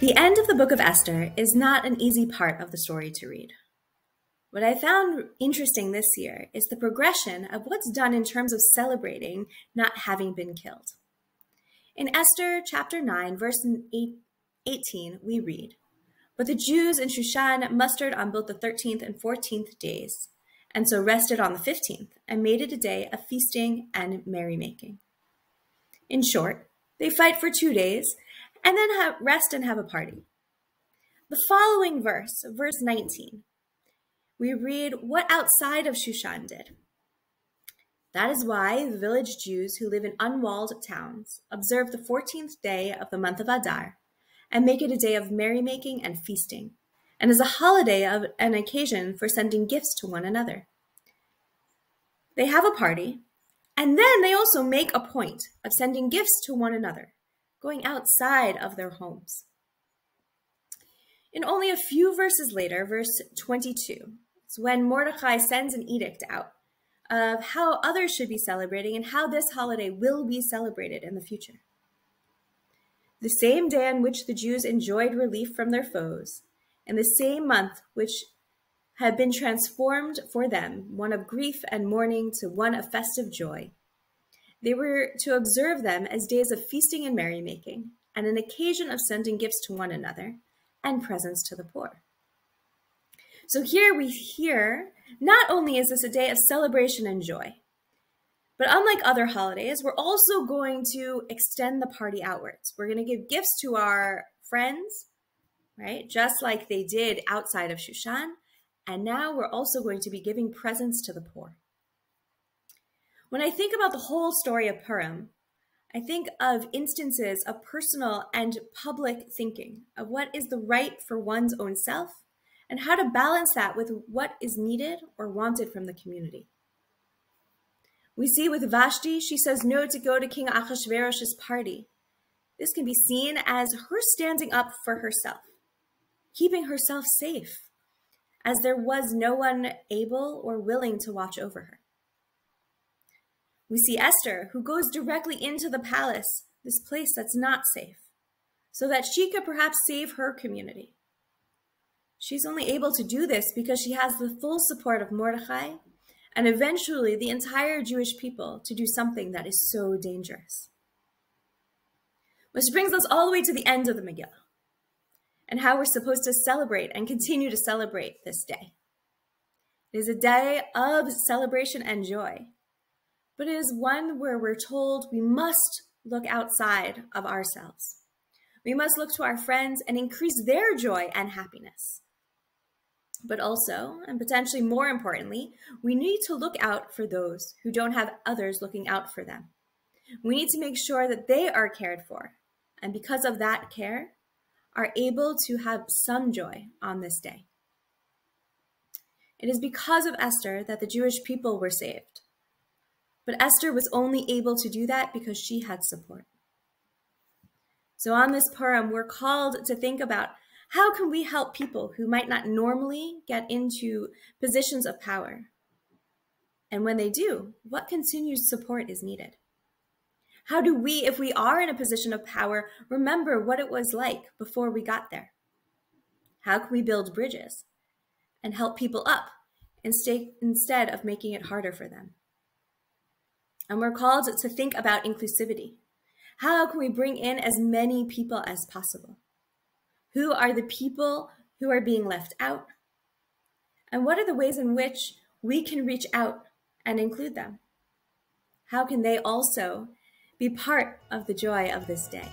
The end of the book of Esther is not an easy part of the story to read. What I found interesting this year is the progression of what's done in terms of celebrating not having been killed. In Esther chapter 9, verse 18, we read, "But the Jews in Shushan mustered on both the 13th and 14th days, and so rested on the 15th, and made it a day of feasting and merrymaking." In short, they fight for 2 days, and then rest and have a party. The following verse, verse 19, we read what outside of Shushan did. "That is why the village Jews who live in unwalled towns observe the 14th day of the month of Adar and make it a day of merrymaking and feasting, and is a holiday of an occasion for sending gifts to one another. They have a party, and then they also make a point of sending gifts to one another, going outside of their homes." In only a few verses later, verse 22, it's when Mordecai sends an edict out of how others should be celebrating and how this holiday will be celebrated in the future. "The same day on which the Jews enjoyed relief from their foes, and the same month which had been transformed for them, one of grief and mourning to one of festive joy. They were to observe them as days of feasting and merrymaking, and an occasion of sending gifts to one another, and presents to the poor." So here we hear, not only is this a day of celebration and joy, but unlike other holidays, we're also going to extend the party outwards. We're going to give gifts to our friends, right? Just like they did outside of Shushan. And now we're also going to be giving presents to the poor. When I think about the whole story of Purim, I think of instances of personal and public thinking of what is the right for one's own self and how to balance that with what is needed or wanted from the community. We see with Vashti, she says no to go to King Ahasuerus's party. This can be seen as her standing up for herself, keeping herself safe, as there was no one able or willing to watch over her. We see Esther, who goes directly into the palace, this place that's not safe, so that she could perhaps save her community. She's only able to do this because she has the full support of Mordecai and eventually the entire Jewish people to do something that is so dangerous. Which brings us all the way to the end of the Megillah and how we're supposed to celebrate and continue to celebrate this day. It is a day of celebration and joy, but it is one where we're told we must look outside of ourselves. We must look to our friends and increase their joy and happiness. But also, and potentially more importantly, we need to look out for those who don't have others looking out for them. We need to make sure that they are cared for, and because of that care, are able to have some joy on this day. It is because of Esther that the Jewish people were saved. But Esther was only able to do that because she had support. So on this Purim, we're called to think about how can we help people who might not normally get into positions of power? And when they do, what continued support is needed? How do we, if we are in a position of power, remember what it was like before we got there? How can we build bridges and help people up instead of making it harder for them? And we're called to think about inclusivity. How can we bring in as many people as possible? Who are the people who are being left out? And what are the ways in which we can reach out and include them? How can they also be part of the joy of this day?